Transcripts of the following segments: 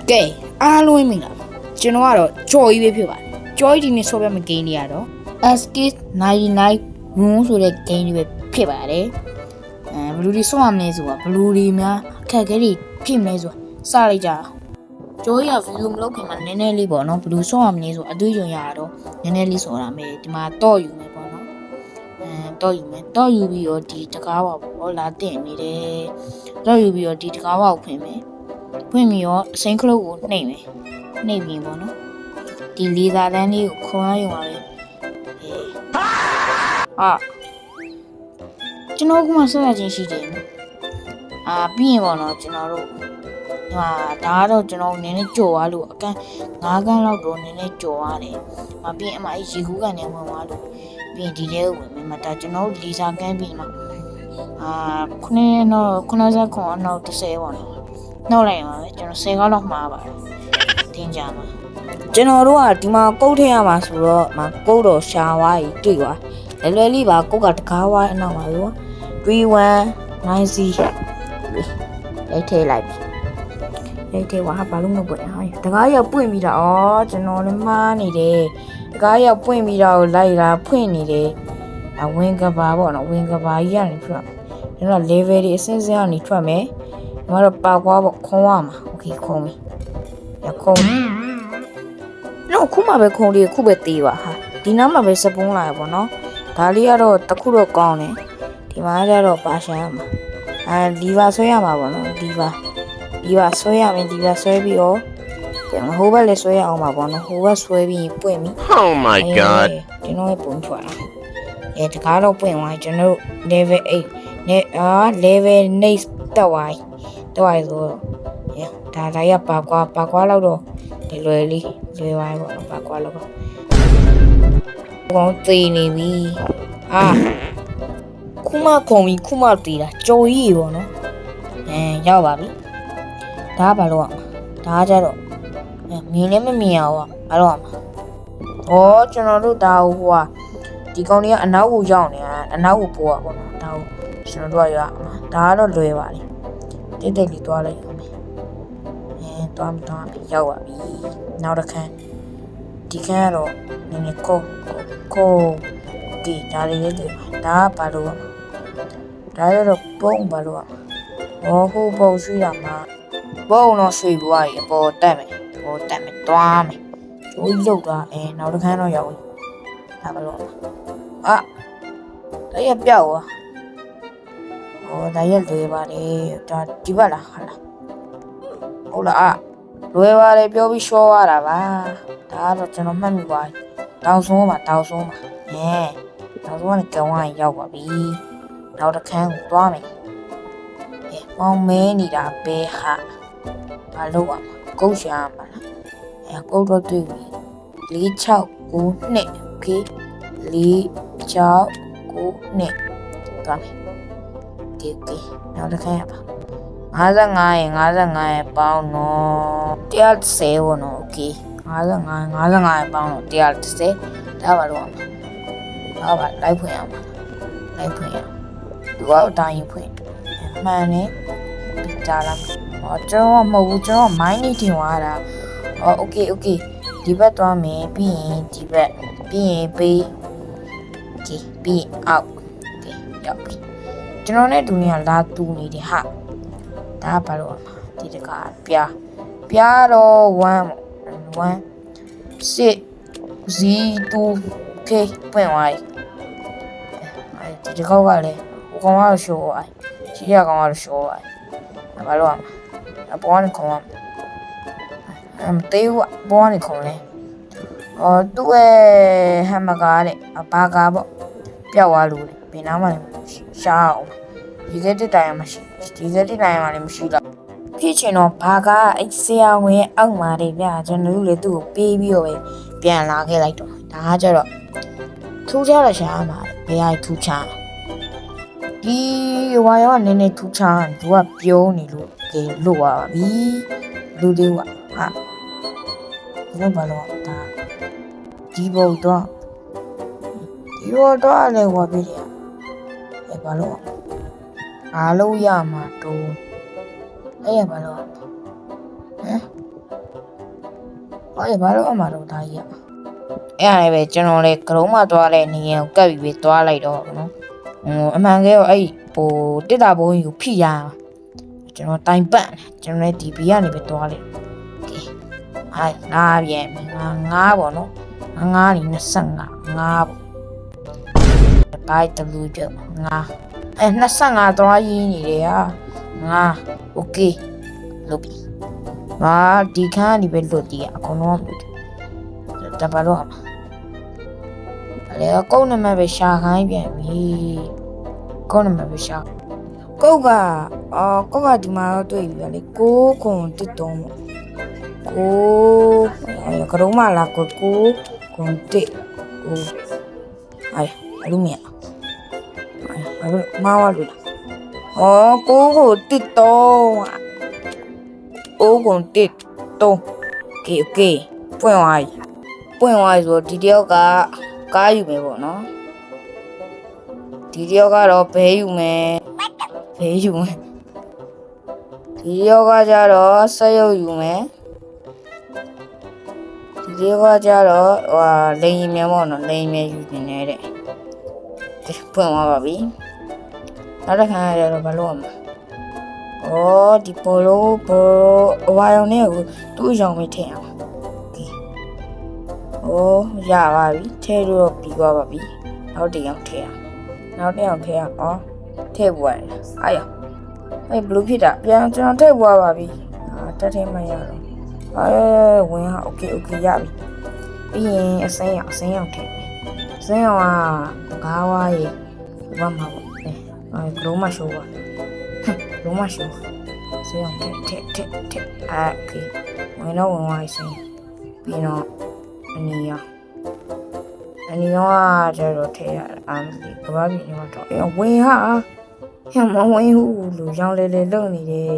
ကဲအားလုံးမိလားကျွန်တော်ကတော့ကြော်ကြီးပဲဖြစ်ပါတယ်ကြော်ကြီးဒီနေ့ဆော့ပြမဂိမ်းတွေကတော့ SK99 room ဆိုတဲ့ဂိမ်းတွေပဲဖြစ်ပါတယ်ဘလူးတွေဆော့ရမလဲဆိုတာဘလူးတွေများအခက်အခဲတွေဖြစ်မလဲဆိုတာစလိုက်ကြကြော်ကြီးကဗီဒီယိုမလုပ်ခင်မှာနည်းနည်းလေးပေါ့နော်ဘလူးဆော့ရမလဲဆိုအတွေ့အကြုံရတော့နည်းနည်းလေးဆော့ရမယ်ဒီမှာတော့ယူမယ်ပေါ့နော်တော့ယူမယ်တော့ယူပြီးတော့ဒီတကားပါပေါ့လာတင်နေတယ်တော့ယူပြီးတော့ဒီတကားပါကိုဖွင့်မယ်ဖွင့်ပြီးတော့အစိမ်းခလုတ်ကိုနှိပ်မယ်နှိပ်ပြီးပေါ့နော်ဒီလေသာတန်းလေးကိုခွန်အားယူပါလေကျွန်တော်ကမှဆက်ရခြင်းရှိတယ်နော်ပြီးရင်ပေါ့နော်ကျွန်တော်တို့ဒီမှာဒါကတော့ကျွန်တော်နည်းနည်းကြော်သွားလို့အကန့်9ကန်းလောက်တော့နည်းနည်းကြော်သွားတယ်ပြီးရင်အမအေးရေကူးကန်နေဝင်သွားလို့ပြီးရင်ဒီထဲကိုဝင်မယ်မတာကျွန်တော်လေသာကန်းပြီးမှာ9နောက်30ပေါ့နော်နောက်လိုက်ပါပဲကျွန်တော်10လောက်မှားပါတယ်သင်ကြမှာကျွန်တော်တို့ကဒီမှာကုတ်ထည့်ရမှာဆိုတော့ကုတ်တော့ရှာဝါးကြီးတွေ့သွားလွယ်လေးပါကုတ်ကတကားဝါးအနောက်ပါရော3190ရိုက်ထည့်လိုက်ပြီရိုက်ထည့်ဝါဘာလို့မပွင့်ဟာတကားရောက်ပွင့်ပြီးတာကျွန်တော်လည်းမှားနေတယ်တကားရောက်ပွင့်ပြီးတာကိုလိုက်လာဖွင့်နေတယ်ဝင်ကဘာပေါ့နော်ဝင်ကဘာကြီးကနေထွက်ကျွန်တော် level တွေအစင်းစင်းကနေထွက်မယ်ဒီမှာတော့ပါကွာပေါ့ခုံးရမှာโอเคခုံးပြီခုံးတော့ခုမှပဲခုံးလေးခုပဲသေးပါဟာဒီနားမှာပဲစပွန်းလာရပေါ့နော်ဒါလေးကတော့တခုတော့ကောင်းတယ်ဒီမှာကျတော့ပါရှာရမှာလီဗာဆွဲရမှာပေါ့နော်လီဗာဆွဲရမယ်လီဗာဆွဲပြီးတော့ဟိုဘက်လည်းဆွဲရအောင်ပါပေါ့နော်ဟိုဘက်ဆွဲပြီးပွင့်ပြီ Oh my god ကျွန်တော်ပုံထွက်လာတကားတော့ပွင့်သွားကျွန်တော် level 8နဲ့level 9တက်သွားဆိုတော့ဒါရပါကွာလောက်တော့ဒီလွယ်လေးလွယ်သွားပေါ့နော်ပါကွာလောက်ကောင်းသေးနေပြီခုမှခုံပြီးခုမှသေးတာကြော်ကြီးပေါ့နော်ရောက်ပါပြီဒါကဘာလို့ဒါကကြတော့မြင်လည်းမမြင်အောင်ဘာလို့ကျွန်တော်တို့ဒါဟိုဒီကောင်တွေကအနောက်ကိုရောက်နေတာအနောက်ကိုပို့ရပေါ့နော်ဒါကိုကျွန်တော်တို့ကရဒါကတော့လွယ်ပါလေတိတ်လေးသွားလိုက်အောင်သွားပြီရောက်ပါပြီနောက်တစ်ခန်းဒီခန်းကတော့နည်းနည်းကိုဒီဒါလေးလေးဒါကဘာလို့ဒါရတော့ပုံဘာလို့ဟိုပုံဆွေးရမှာပုံတော့ဆွေးပွားကြီးပေါ်တက်မယ်သွားမယ်ကျိုးကြီးလောက်သွားနောက်တစ်ခန်းတော့ရောက်ပြီဒါဘာလို့ဒါရပြောက်သွားဒါရလွယ်ပါလေဒါဒီဘက်လားဟာလားဟုတ်လားလွယ်ပါလေပြောပြီးရှော့ရတာပါဒါကတော့ကျွန်တော်မှတ်မိပါတောင်ဆုံးပါတောင်ဆုံးကနေကံဝိုင်းရောက်ပါပြီနောက်တစ်ခန်းကိုသွားမယ်မောင်မဲနေတာပဲဟာဘာလို့ကုတ်ရှာမှာလားကုတ်တော့တွေ့ပြီ4692 okay 4692သွားမယ်ဒီနောက်တစ်ခန်းရပါ55ရဲ့ပေါင်းတော့130ပေါ့နော် okay 55ရဲ့ပေါင်းတော့130ဒါပါတော့လိုက်ဖွင့်ရမှာသူကအတိုင်းဖွင့်မှန်နေကြားလာကျွန်တော်မဟုတ်ဘူးကျွန်တော်မိုင်းနေတင်သွားတာโอเคဒီဘက်သွားမယ်ပြီးရင်ဒီဘက်ပြီးရင်ပေးပြီးအောက်ရောက်ပြီကျွန်တော်နဲ့တူနေလာတူနေတယ်ဟာဒါဘာလို့ဒီတကားပြားတော့1 6 0 2 k ပွင့်သွားဒီတကောက်ကလည်းဟိုကောင်ကတော့ရှိုးသွားရှိရကောင်ကတော့ရှိုးသွားဘာလို့ပေါ်နေခေါင်းတေးပေါ်နေခေါင်းလဲသူ့ရဲ့ဟမ်ဘာဂါတဲ့ဘာဂါပေါ့ပျောက်သွားလို့လေဘယ်နာမှရှားအောင်ဒီကတဲ့တိုင်မှမရှိလည်းမရှိတော့ဖြစ်ချင်တော့ဘာဂါအဲ့ဆရာဝန်ရဲ့အောက်မှာတွေဗျာကျွန်တော်တို့လေသူ့ကိုပေးပြီးတော့ပဲပြန်လာခဲ့လိုက်တော့ဒါကကြတော့ထူးခြားတဲ့ရှားမှာဘယ်ဟာထူးခြားဒီဝါရောနည်းနည်းထူးခြားသူကပြုံးနေလို့လို့ပါပြီလူသေးကဘာလို့ဒါဒီဘုံတော့လည်းဝါပြီလေဘာလို့အားလုံးရမှာတော့ဘာလို့ အေးဘာလို့အမှတော့ဒါကြီးอ่ะအဲ့ဒါလည်းပဲကျွန်တော်လည်းကရုံးမှသွားတဲ့နေရင်ကိုကပ်ပြီးပဲသွားလိုက်တော့နော်အမှန်ကဲတော့အဲ့ဟိုတစ်တာဘုံကြီးကိုဖိရအောင်ကျွန်တော်တိုင်ပတ်ကျွန်တော်လည်းဒီဘီကနေပဲသွားလိုက်โอเคအဲ့လာပြန်ပြီငါပေါ့နော်ငါးနေ25ငါးပေါ့တိုင်းတလူကျငါအဲ့25သွားရင်းနေတယ်ဟာငါโอเคလုပ်ပြီငါဒီခန်းကနေပဲလွတ်တည်အကုန်လုံးတပါတော့လေကုန်းနမပဲရှာခိုင်းပြန်ပြီကုန်းနမပဲရှာကုတ်ကကုတ်ကဒီမှာတော့တွေ့ပြီလေ6ခုတစ်တုံးကိုကရုံးမလာကိုခုတစ်ကိုအဲ့လူမြတ်အဲ့မဝလူ6ခုတစ်တုံး6ခုတစ်တုံးโอเคပွင့်သွားဆိုဒီတယောက်ကကားယူမယ်ပေါ့နော်ဒီတယောက်ကတော့ဘဲယူမယ်ဒီတယောက်ကကြတော့ဆက်ရုပ်ယူမယ်ဒီတယောက်ကကြတော့လိန်ရင်မြန်ပေါ့နော်လိန်ရင်ယူနေတယ်ဖွင့်သွားပါပြီနောက်တစ်ခါကျတော့ဘာလို့ရမလဲဒီဘောဝါရောင်နဲ့ကိုသူ့အရောင်ပဲထည့်အောင်ရပါပြီထဲတော့ပြီးသွားပါပြီနောက်တစ်ယောက်ထဲအောင်ထည့်အောင်ထည့်ပွားရအဲ့ဘလူးဖြစ်တာပြန်ကျွန်တော်ထည့်ပွားပါပြီတက်ထဲမရတော့ဝင်ဟာโอเคရပြီပြီးရင်အစင်းအောင်ထည့်အစင်းအောင်ကကားဝါးရေဘာမှမဟုတ်ဘလုံးမရှိုးပါလုံးမရှိုးစင်းအောင်ထည့်โอเคဝင်တော့ဝင်သွားစင်းပြီးတော့အနီရောကျတော့ထည့်ရတာကဘာပြီနေတော့ဝင်ဟာမဝင်ဘူးလူရောင်းလေလုံနေတယ်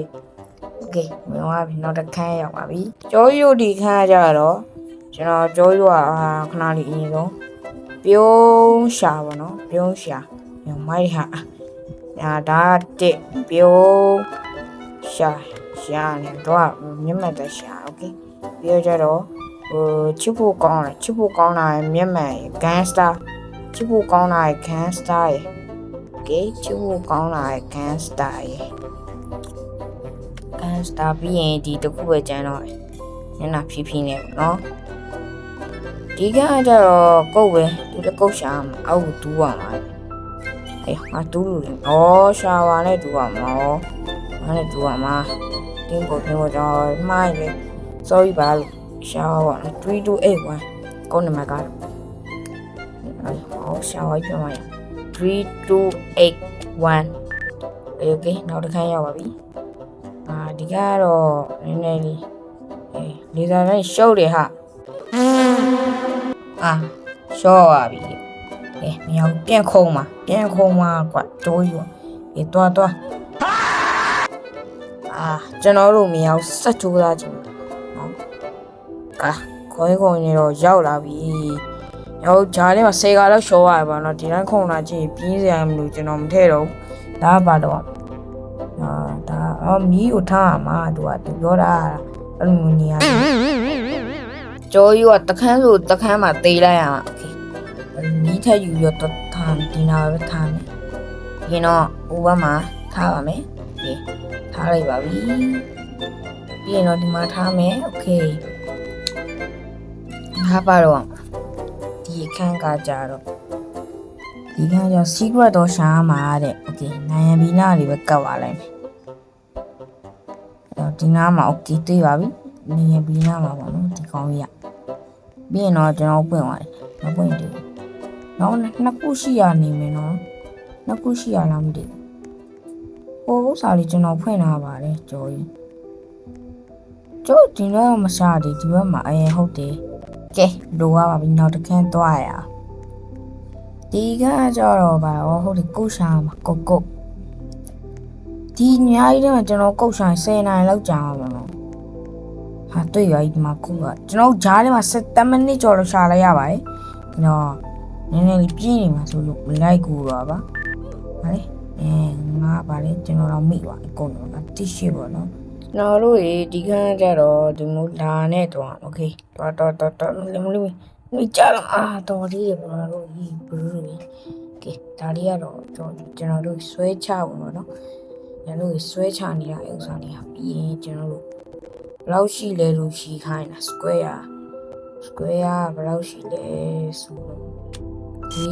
โอเคဝင်သွားပြီနောက်တစ်ခန်းရောက်ပါပြီကြောရိုးဒီခန်းကြတော့ကျွန်တော်ကြောရိုးခဏလေးအရင်ဆုံးပြုံးရှာပါနော်ပြုံးရှာမိုက်ဟာဒါတစ်ပြုံးရှာနေတော့မျက်မှန်သက်ရှာโอเคပြီးတော့ချစ်ဖို့ကောင်းတာမျက်မှန်ဂန်စတာချစ်ဖို့ကောင်းတာဂန်စတာရေโอเคချစ်ဖို့ကောင်းတာဂန်စတာပြီးရင်ဒီတစ်ခုပဲကျန်တော့မျက်နှာဖြည်းနေပေါ့နော်ဒီကကြတော့ကုတ်ပဲသူလည်းကုတ်ရှာမှာအောက်ကိုတူးပါမှာငါတူးလို့ရှာပါနဲ့တူးပါမှာငါလည်းတူးပါမှာတင်းပေါ်ကျွန်တော်မှားရင် sorry ပါလို့ရှာပါ3281ကုန်းနံပါတ်ကတော့ရှာပါပြန်ပါ3281โอเคနောက်တစ်ခါရောက်ပါပြီဒီကတော့နည်းနည်းလေးလေသာနဲ့ရှုပ်တယ်ဟာရှော့ပါပြီမရောက်ပြန်ခုံးမှာကွာတိုးယူသွားကျွန်တော်တို့မရောက်ဆက်ကြိုးစားကြည့်နော်ခေါင်းနေတော့ရောက်လာပြီဂျားထဲမှာ10ကလောက်ရှော့ရပါတော့ဒီတိုင်းခုံလာကြည့်ပြင်းစရာမလိုကျွန်တော်မထည့်တော့ဒါပါတော့ဒါမီးကိုထားမှာသူပြောတာအဲ့လိုမျိုးနေရတယ်ကျော်ယူကတခန်းမှာတေးလိုက်ရမှာโอเคမီးထက်ယူရတော့ထားဒီနာပဲထားမယ်ရင်တော့ဥပမာထားပါမယ်ထားလိုက်ပါပြီပြီးရင်တော့ဒီမှာထားမယ်โอเคထားပါတော့ဒီခန်းကကြတော့secret တော့ရှာမှာတဲ့โอเคနိုင်ရန်ဘီနာလေးပဲကတ်သွားလိုက်မယ်ဒီနားမှာโอเคတွေ့ပါပြီနိုင်ရန်ဘီနာမှာပေါ့နော်ဒီကောင်းကြီးပြီးရင်တော့ကျွန်တော်ပွင့်သွားတယ်မပွင့်သေးဘူးနောက်နှစ်ခုရှိရနေမယ်နော်နှစ်ခုရှိရလားမသိဘူးဟိုဥစားလေးကျွန်တော်ဖွင့်ထားပါတယ်ကျော်ကြီးဒီတော့မစားသေးဒီဘက်မှာဟုတ်တယ်ကဲလိုရပါပြီနောက်တစ်ခန်းသွားရဒီကကြတော့ပါဟုတ်တယ်ကုတ်ရှာမှာကုတ်ဒီညာကြီးထဲမှာကျွန်တော်ကုတ်ရှာ10နိုင်လောက်ကြာပါတော့ဟာတွေ့ရဒီမှာကုတ်ကကျွန်တော်ဂျားထဲမှာ7မိနစ်ကျော်လောက်ရှာလိုက်ရပါတယ်နော်နည်းနည်းလေးပြင်းနေမှာဆိုလို့မလိုက်ကူတော့ပါဟာလေငါပါလေကျွန်တော်တော့မိပါအကုန်လုံးတိရှိပေါ့နော် နော်တို့ရေဒီခန်းကြတော့ဒီမို့လာနဲ့တော့โอเคတော်မကြတော့တော်လေးတွေပေါ့တို့ဒီဘူးလေโอเคဒါလေးကတော့ကျွန်တော်တို့ဆွဲချပါတော့နော်ကျွန်တော်တို့ဆွဲချနေတာဥစ္စာလေးဟာပြီးရင်ကျွန်တော်တို့ဘယ်လောက်ရှိလဲလို့ရှိခိုင်းတာ square ဘယ်လောက်ရှိလဲဆိုတော့ဒီ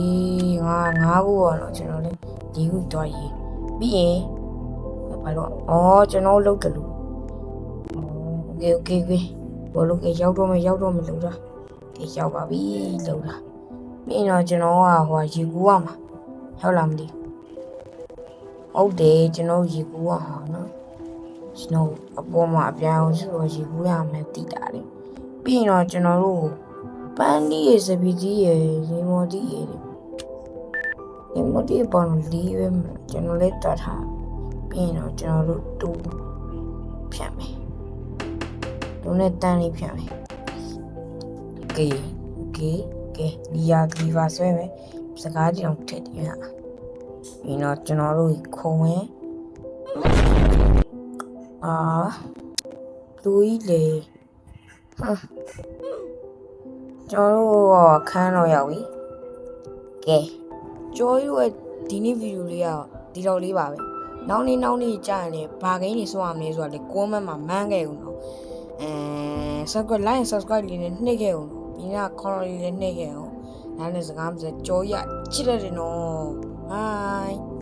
ငါခုပေါ့နော်ကျွန်တော်လည်းဒီခုတော့ရေးပြီးရင်ဘာလို့ကျွန်တော်လုပ်တယ်လို့โอเคဘောလို့ရောက်တော့မလို့တာရောက်ပါပြီလောက်တာပြီးရင်တော့ကျွန်တော်ကဟိုရေကူးရမှာဟုတ်လားမသိဟုတ်တယ်ကျွန်တော်ရေကူးရမှာနော်ကျွန်တော်အပေါ်မှာအပြောင်းဆိုတော့ရေကူးရမယ်တိတာလေပြီးရင်တော့ကျွန်တော်တို့ပန်းဒီရေစပီတီရေရေမော်တီရေရေမော်တီပေါ်လို့လီးပဲကျွန်တော်လည်းတတ်ထားပြီးရင်တော့ကျွန်တော်တို့တူဖြတ်မယ်တူနဲ့တန်းလေးဖြတ်မယ်โอเคဒီယာဒီပါဆွဲမယ်စကားကြည့်အောင်ထည့်တယ်ဟာပြီးတော့ကျွန်တော်တို့ခုံမယ်လူကြီးလေကျွန်တော်တို့ခန်းတော့ရောက်ပြီကဲကျော်ရွယ်ဒီနေ့ဗီဒီယိုလေးကဒီတော့လေးပါပဲနောက်နေ့ကြာရင်လည်းဘာဂိမ်းတွေစွန့်ရမလဲဆိုတာလေ comment မှာမှန်းခဲ့ဦးတော့subscribe လေးနဲ့နှိပ်ခဲ့ဦးတော့ဒီက comment လေးနဲ့နှိပ်ခဲ့အောင်နားနဲ့စကားမစကြော်ရချစ်တယ်နော် bye